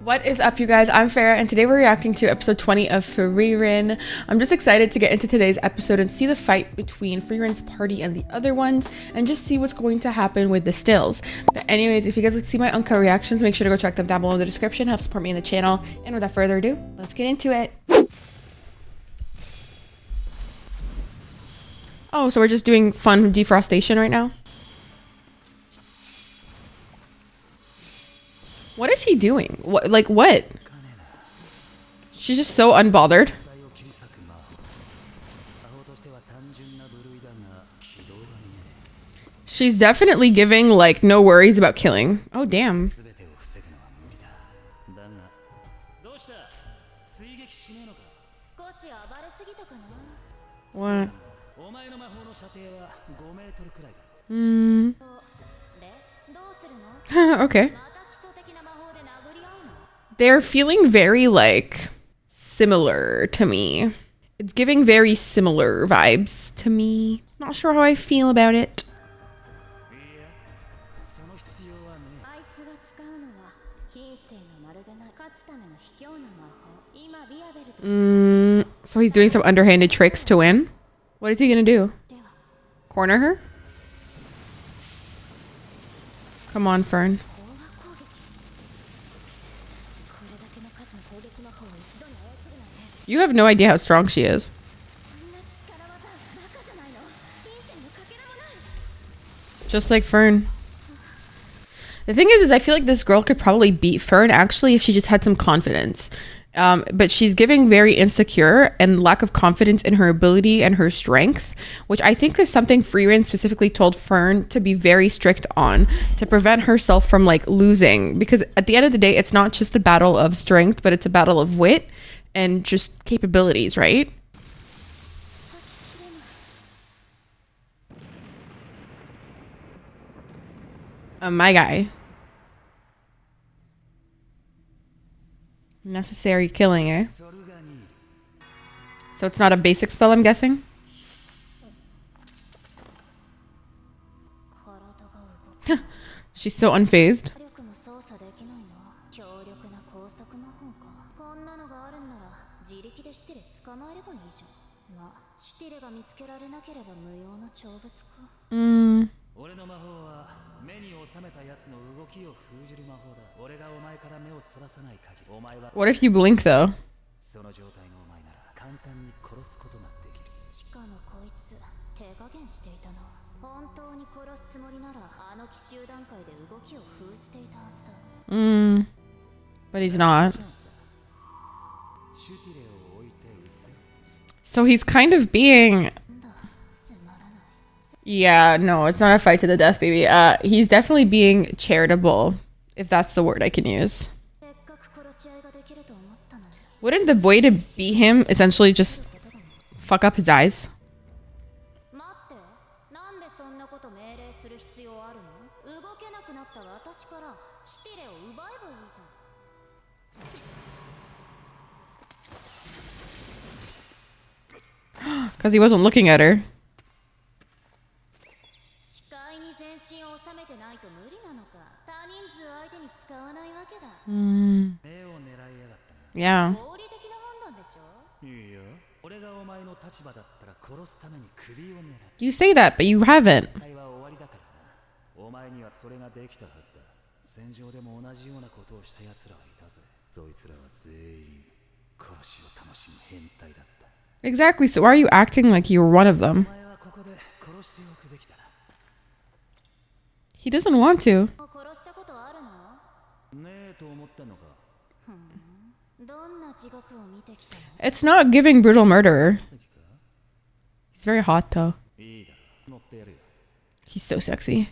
What is up, you guys? I'm Farah, and today we're reacting to episode 20 of Frieren. I'm just excited to get into today's episode and see the fight between Frieren's party and the other ones, and just see what's going to happen with the stills. But anyways, if you guys like to see my uncut reactions, make sure to go check them down below in the description. Help support me in the channel. And without further ado, let's get into it. Oh, so we're just doing fun defrostation right now? What is he doing? What? She's just so unbothered. She's definitely giving, like, no worries about killing. Oh, damn. What? Okay. They're feeling very, like, similar to me. It's giving very similar vibes to me. Not sure how I feel about it. So he's doing some underhanded tricks to win? What is he gonna do? Corner her? Come on, Fern. You have no idea how strong she is. Just like Fern. The thing is I feel like this girl could probably beat Fern actually if she just had some confidence. But she's giving very insecure and lack of confidence in her ability and her strength, which I think is something Frieren specifically told Fern to be very strict on, to prevent herself from, like, losing. Because at the end of the day, it's not just a battle of strength, but it's a battle of wit and just capabilities, right? My guy. Necessary killing, eh? So it's not a basic spell, I'm guessing? She's so unfazed. What if you blink though? But he's not. So he's kind of being... Yeah, no, it's not a fight to the death, baby. He's definitely being charitable, if that's the word I can use. Wouldn't the way to beat him essentially just fuck up his eyes? Because he wasn't looking at her. Yeah. You say that, but you haven't. Exactly, so why are you acting like you were one of them? He doesn't want to. It's not giving brutal murderer. He's very hot though. He's so sexy.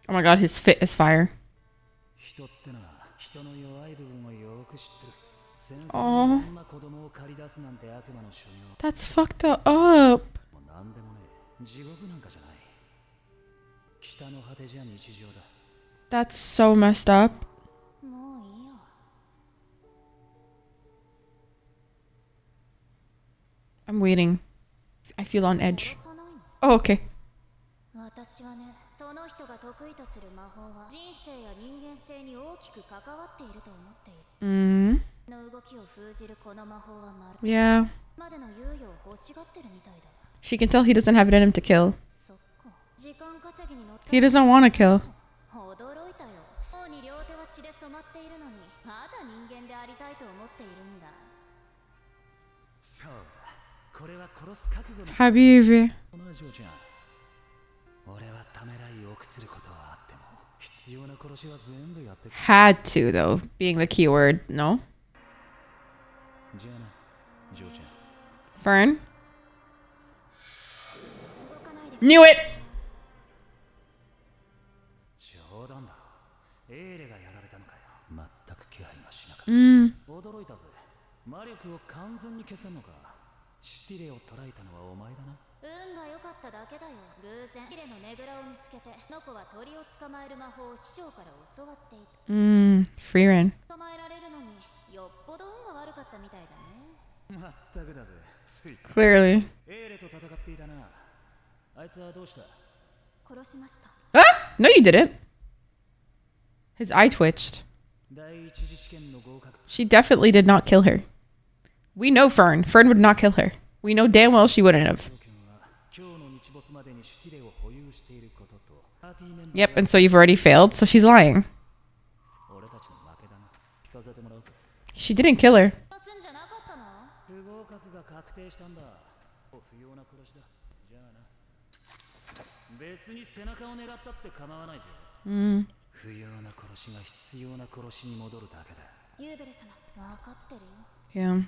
Oh my god, his fit is fire. Oh, that's fucked up. That's so messed up. I'm waiting. I feel on edge. Oh, okay. 私はね、その人が得意とする魔法は人生や人間性に大きく関わっていると思っている。の動きを封じるこの魔法はまる。Yeah. までの猶予を欲しがってるみたいだ。 She can tell he doesn't have it in him to kill. そっか。時間稼ぎに乗った。 He doesn't want to kill. 驚いたよ。王に両手は血で染まっているのに、まだ人間でありたいと思っているんだ。そうだ。これは殺す覚悟の。Habibi. 俺はためらいを臆することはあっても必要な殺しは全部やってくる。 Had to, though, being the key word. No? じゃあな、ジョーちゃん。 Fern? Knew it! 冗談だろ。エーレがやられたのかよ。全く気配がしなかった。驚いたぜ。魔力を完全に消せんのか。シュティレを捕らえたのはお前だな。運が良かっただけだよ。偶然ヒレのねぐらを見つけて、ノコは鳥を捕まえる魔法を師匠から教わっていた。Frieren. 捕まえられるのによっぽど運が悪かったみたいだね。まったくだぜ。つい Clearly. エーレと戦っていたな。あいつはどうした？殺しました。 Ah! No, you didn't. His eye twitched. 第一次試験の合格。 She definitely did not kill her. We know Fern. Fern would not kill her. We know damn well she wouldn't have. 今日の日没までにシュティレを保有していることと。Yep, and so you've already failed, so she's lying. 俺たちの負けだな。聞かせてもらうぜ。 She didn't kill her. 殺すんじゃなかったの？不合格が確定したんだ。不要な殺しだ。じゃあな。別に背中を狙ったって構わないぜ。不要な殺しが必要な殺しに戻るだけだ。ユーベル様、わかってるよ。 Yeah.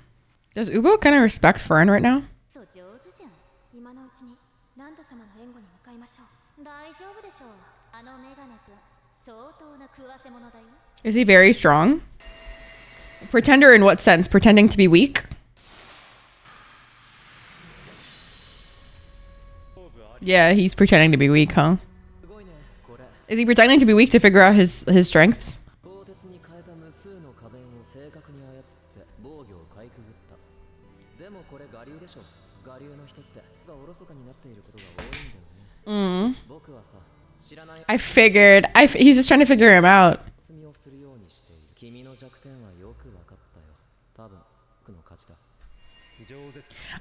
Does UBEL kind of respect Fern right now? そう上手じゃん。今のうちにランド様の援護に向かいましょう。大丈夫でしょう。あのメガネ君、相当な食わせ者だよ。 Is he very strong? Pretender in what sense? Pretending to be weak? Yeah, he's pretending to be weak, huh? Is he pretending to be weak to figure out his strengths? I figured. He's just trying to figure him out.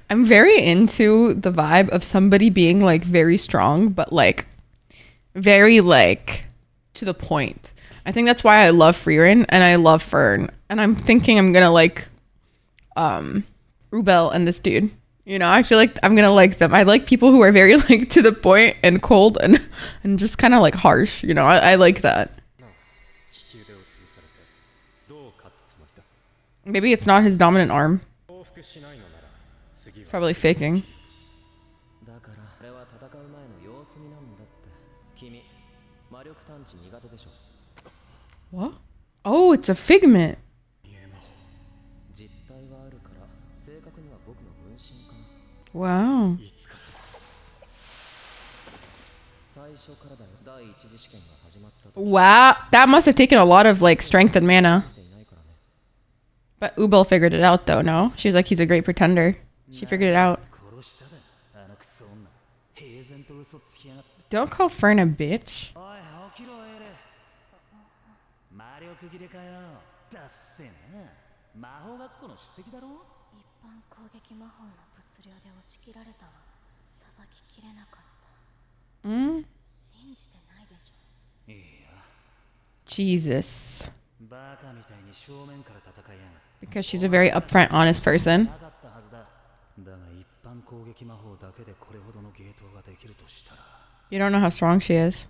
I'm very into the vibe of somebody being like very strong, but like very like to the point. I think that's why I love Frieren and I love Fern. And I'm thinking I'm gonna like UBEL and this dude. You know, I feel like I'm gonna like them. I like people who are very like to the point and cold and just kind of like harsh. You know, I like that. Maybe it's not his dominant arm. It's probably faking. What? Oh, it's a figment. Wow. Wow, that must have taken a lot of like strength and mana. But UBEL figured it out though, no? She's like, he's a great pretender. She figured it out. Don't call Fern a bitch. Jesus. Because she's a very upfront, honest person. You don't know how strong she is.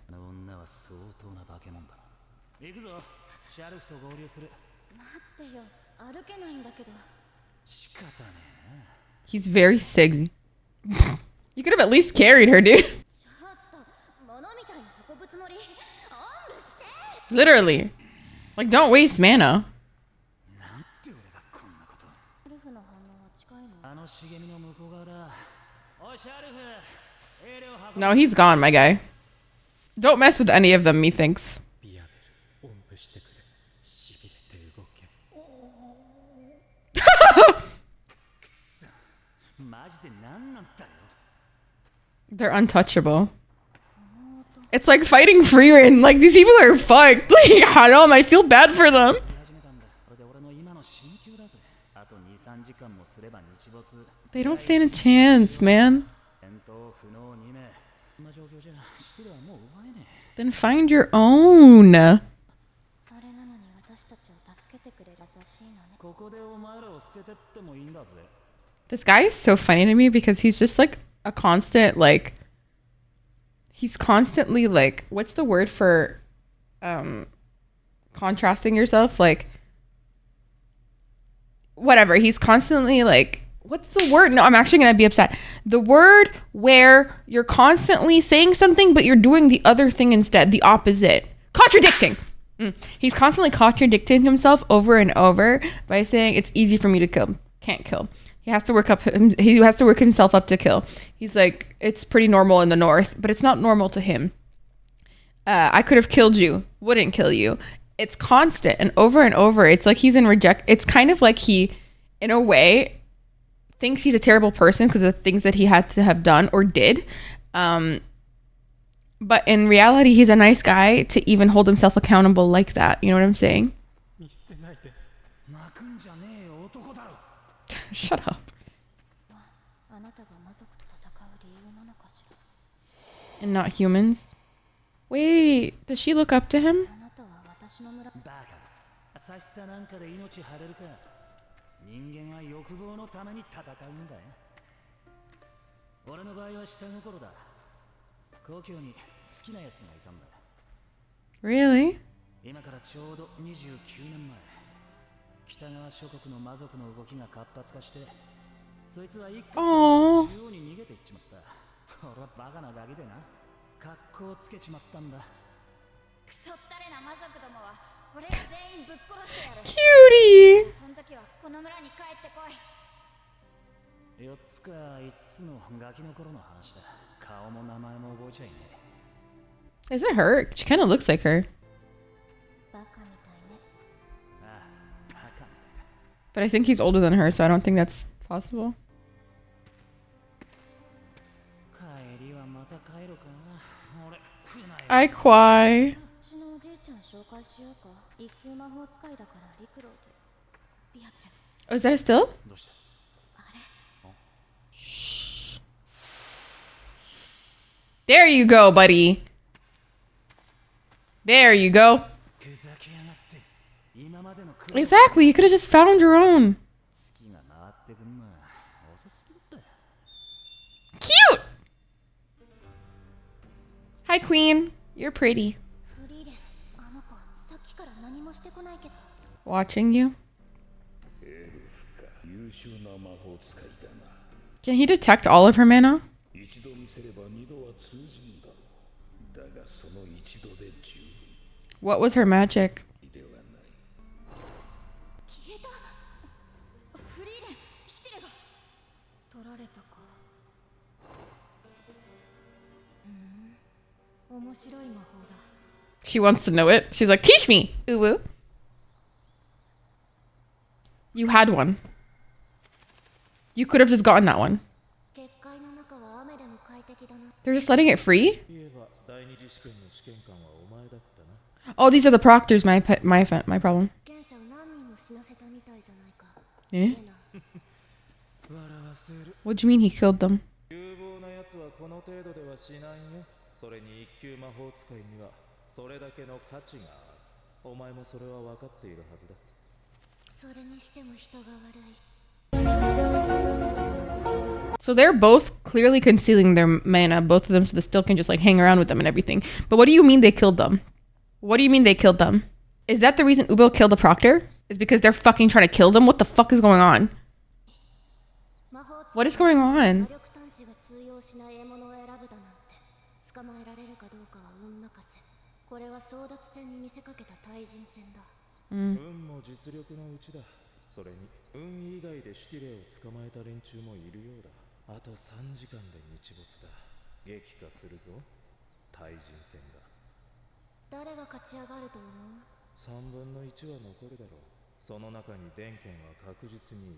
He's very sick. You could have at least carried her, dude. Literally. Like, don't waste mana. No, he's gone, my guy. Don't mess with any of them, methinks. They're untouchable. It's like fighting Frieren. Like, these people are fucked. Like, I don't know. I feel bad for them. They don't stand a chance, man. Then find your own. This guy is so funny to me because he's just like a constant, like, he's constantly like, what's the word for contrasting yourself? Like, whatever. He's constantly like, what's the word? No, I'm actually gonna be upset. The word where you're constantly saying something but you're doing the other thing instead, the opposite. Contradicting. He's constantly contradicting himself over and over by saying it's easy for me to kill. Can't kill. He has to work himself up to kill. He's like, it's pretty normal in the north, but it's not normal to him. I could have killed you, wouldn't kill you. It's constant and over. It's like he's in it's kind of like he, in a way, thinks he's a terrible person because of the things that he had to have done or did. But in reality, he's a nice guy to even hold himself accountable like that. You know what I'm saying? Shut up. And not humans? Wait, does she look up to him? Really? Oh. Cutie. Is it her? She kind of looks like her. But I think he's older than her, so I don't think that's possible. I cry. Oh, is that a still? Shh. There you go, buddy. There you go. Exactly, you could have just found your own. Cute! Hi, Queen. You're pretty. Watching you. Can he detect all of her mana? What was her magic? She wants to know it. She's like, teach me! Ooh woo. You had one. You could have just gotten that one. They're just letting it free? Oh, these are the proctors, my problem. Eh? What do you mean he killed them? So they're both clearly concealing their mana, both of them, so the still can just like hang around with them and everything. But what do you mean they killed them? What do you mean they killed them? Is that the reason UBEL killed the proctor? Is because they're fucking trying to kill them? What the fuck is going on? What is going on?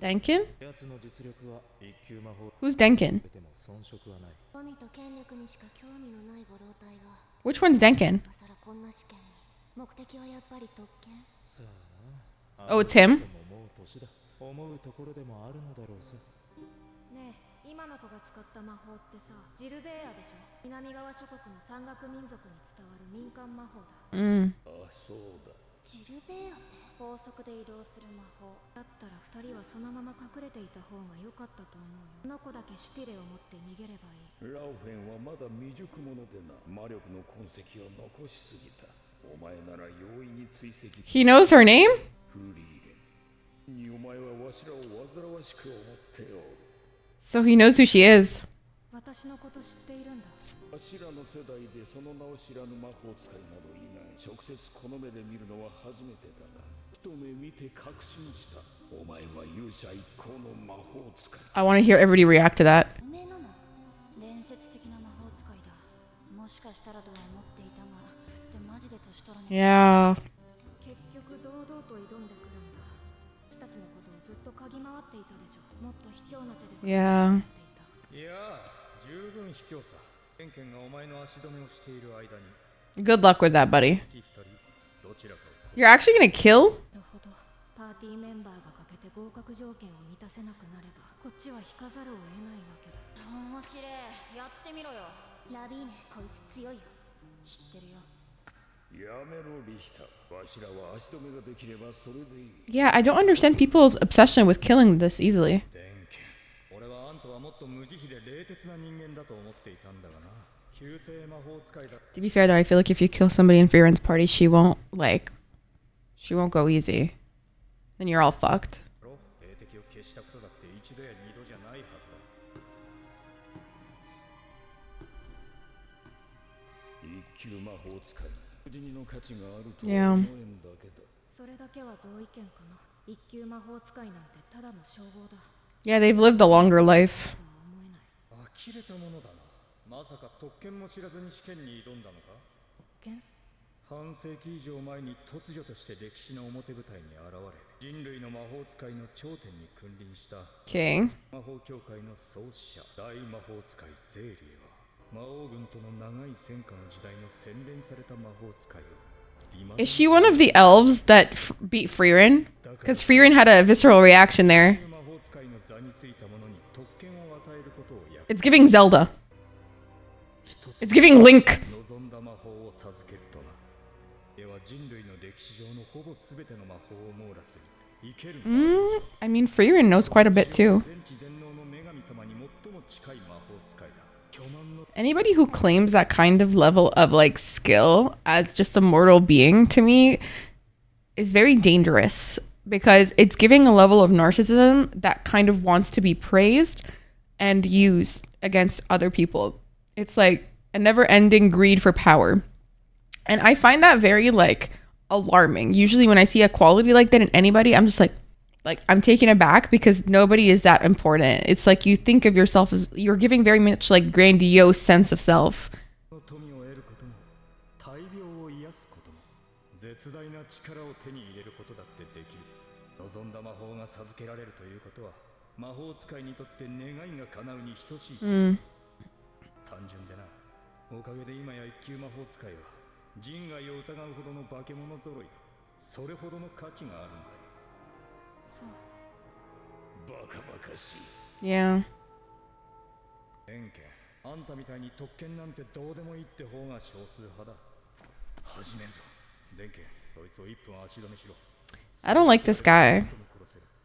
Denkin? Who's Denkin? Which one's Denkin? Oh, it's him? ねえ、今の子が使った魔法ってさ、ジルベーアでしょ。南側諸国の山岳民族に伝わる民間魔法だ。あ、そうだ。ジルベーアって高速で移動する魔法だったら2人はそのまま隠れていた方が良かったと思うよ。この子だけシュティレを持って逃げればいい。ラウフェンはまだ未熟者でな。魔力の痕跡を残しすぎた。お前なら容易に追跡。 He knows her name? フリーレンにお前はわしらを煩わしく思っておる。 So he knows who she is. 私のこと知っているんだ。わしらの世代でその名を知らぬ魔法使いなどいない。直接この目で見るのは初めてだが、一目見て確信した。お前は勇者一行の魔法使い。 I want to hear everybody react to that. おめえなの？伝説的な魔法使いだ。もしかしたらとは思っていたが、ってマジで年取らねえ。 Yeah. 結局堂々と挑んでくるんだ。私たちのことをずっと嗅ぎ回っていたでしょ。もっと卑怯な手で Yeah. いや、十分卑怯さ。ケンケンがお前の足止めをしている間に。 Good luck with that, buddy. 二人どちらかを You're actually gonna kill? なるほど。パーティーメンバーがかけて合格条件を満たせなくなれば、こっちは引かざるを得ないわけだ。面白い。やってみろよ。ラビーネ、こいつ強いよ。知ってるよ。やめろリヒタ。わしらは足止めができればそれでいい。 Yeah, I don't understand people's obsession with killing this easily. ケンケン、俺はあんたはもっと無慈悲で冷徹な人間だと思っていたんだがな。宮廷魔法使いだ。 To be fair though, I feel like if you kill somebody in Frieren's party, she won't go easy. Then you're all fucked. 霊敵を消したことだって一度や二度じゃないはずだ。一級魔法使い。無事の価値があると Yeah. 思えんだけど。それだけは同意見かな。一級魔法使いなんてただの称号だ。 Yeah, they've lived a longer life. とは思えない。呆れたものだな。まさか特権も知らずに試験に挑んだのか？剣？半世紀以上前に突如として歴史の表舞台に現れ、人類の魔法使いの頂点に君臨した Okay. 魔法協会の創始者、大魔法使いゼーリーは魔王軍との長い戦火の時代の洗練された魔法使いを Is she one of the elves that beat Frieren? Because Frieren had a visceral reaction there. 魔法使いの座についた者に特権を与えることを約 It's giving Zelda. It's giving Link. 望んだ魔法を授けるとな。では人類の歴史上のほぼ全ての魔法を網羅する生ける魔法 I mean, Frieren knows quite a bit too. 全知全能の女神様に最も近い魔法使いだ。巨万の Anybody who claims that kind of level of like skill as just a mortal being to me is very dangerous because it's giving a level of narcissism that kind of wants to be praised and used against other people. It's like a never-ending greed for power. And I find that very like alarming. Usually when I see a quality like that in anybody, I'm just like I'm taken aback because nobody is that important. It's like you think of yourself as you're giving very much like grandiose sense of self. 富を得ることも大病を癒すことも絶大な力を手に入れることだってできる。望んだ魔法が授けられるということは魔法使いにとって願いが叶うに等しい。単純でな。おかげで今や一級魔法使いは人外を疑うほどの化け物揃いだ。それほどの価値があるんだよ。そう。バカバカしい。 Yeah. ケンケン、あんたみたいに特権なんてどうでもいいって方が少数派だ。始めるぞ。デンケン、こいつを1分足止めしろ。 I don't like this guy.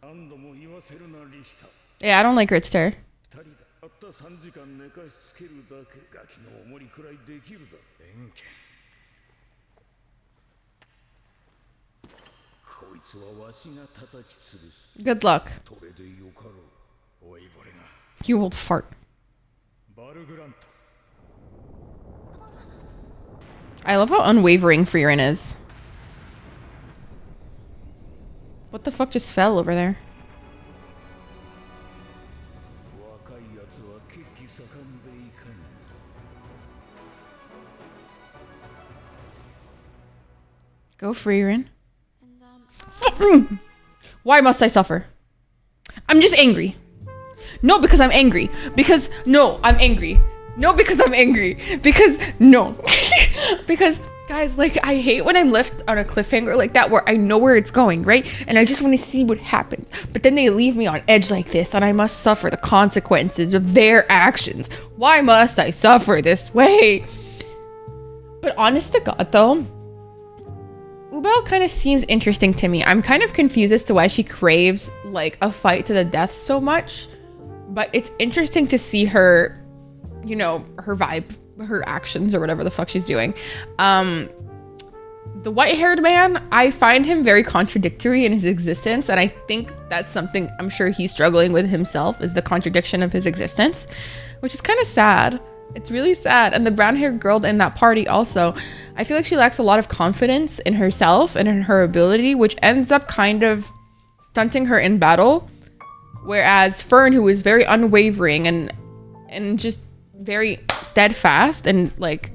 何度も言わせるなリヒタ。 Yeah, I don't like Richter. 二人だ。たった3時間寝かしつけるだけ。ガキのおもりくらいできるだ。デンケン。こいつはわしが叩きつぶす。 Good luck. それでよかろう。おいぼれが You old fart. バルグラント。 I love how unwavering Frieren is. What the fuck just fell over there? 若いやつは血気盛んでいかん。 Go Frieren. And Why must I suffer? I'm just angry. No, because I'm angry. Because no, I'm angry. No, because I'm angry. Because no. Because guys, like, I hate when I'm left on a cliffhanger like that where I know where it's going, right? And I just want to see what happens. But then they leave me on edge like this and I must suffer the consequences of their actions. Why must I suffer this way? But honest to God though, UBEL kind of seems interesting to me. I'm kind of confused as to why she craves like a fight to the death so much. But it's interesting to see her, you know, her vibe, her actions or whatever the fuck she's doing. The white-haired man, I find him very contradictory in his existence. And I think that's something I'm sure he's struggling with himself, is the contradiction of his existence, which is kind of sad. It's really sad. And the brown-haired girl in that party also, I feel like she lacks a lot of confidence in herself and in her ability, which ends up kind of stunting her in battle. Whereas Fern, who is very unwavering and just very steadfast and like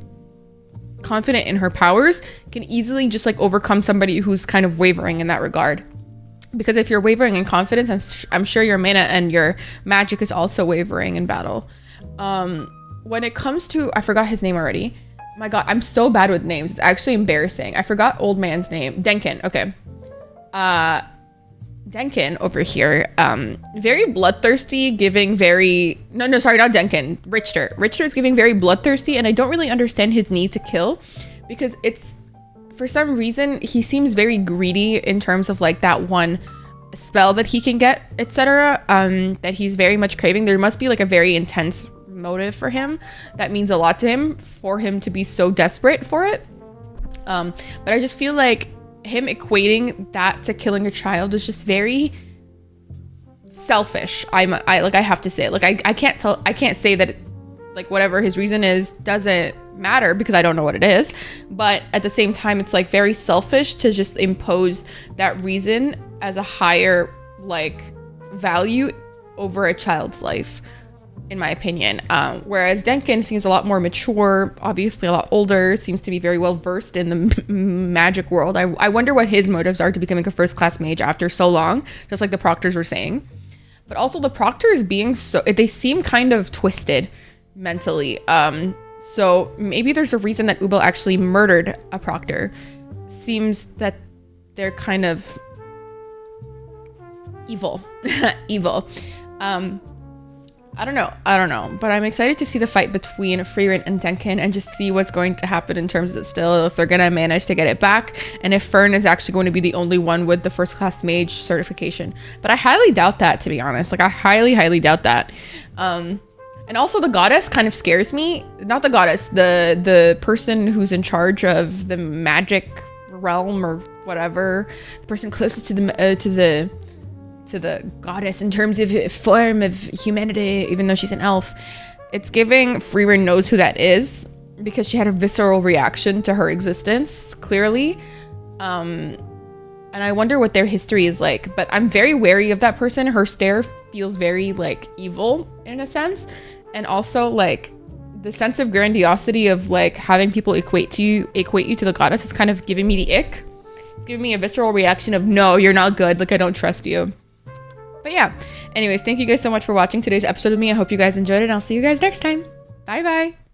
confident in her powers, can easily just like overcome somebody who's kind of wavering in that regard. Because if you're wavering in confidence, I'm sure your mana and your magic is also wavering in battle. When it comes to, I forgot his name already. My God, I'm so bad with names. It's actually embarrassing. I forgot old man's name. Denkin. Okay. Denkin over here, very bloodthirsty, giving very, no, sorry, not Denkin, Richter. Richter is giving very bloodthirsty, and I don't really understand his need to kill, because it's, for some reason, he seems very greedy in terms of like that one spell that he can get, etc. That he's very much craving. There must be like a very intense motive for him that means a lot to him for him to be so desperate for it. But I just feel like him equating that to killing a child is just very selfish. I have to say, like, I can't say that like whatever his reason is doesn't matter, because I don't know what it is, but at the same time it's like very selfish to just impose that reason as a higher like value over a child's life, in my opinion. Whereas Denkin seems a lot more mature, obviously a lot older, seems to be very well versed in the magic world. I wonder what his motives are to becoming a first class mage after so long, just like the proctors were saying. But also the proctors being so, they seem kind of twisted mentally. So maybe there's a reason that UBEL actually murdered a proctor. Seems that they're kind of evil. Evil. I don't know, but I'm excited to see the fight between Frieren and Denkin and just see what's going to happen in terms of it still, if they're going to manage to get it back, and if Fern is actually going to be the only one with the first class mage certification. But I highly doubt that, to be honest. Like, I highly doubt that. And also the goddess kind of scares me. Not the goddess, the person who's in charge of the magic realm or whatever, the person closest to the goddess in terms of form of humanity, even though she's an elf. It's giving Frieren knows who that is, because she had a visceral reaction to her existence, clearly. And I wonder what their history is like, but I'm very wary of that person. Her stare feels very like evil in a sense. And also like the sense of grandiosity of like having people equate you to the goddess. It's kind of giving me the ick. It's giving me a visceral reaction of, no, you're not good. Like, I don't trust you. But yeah, anyways, thank you guys so much for watching today's episode of me. I hope you guys enjoyed it, and I'll see you guys next time. Bye bye.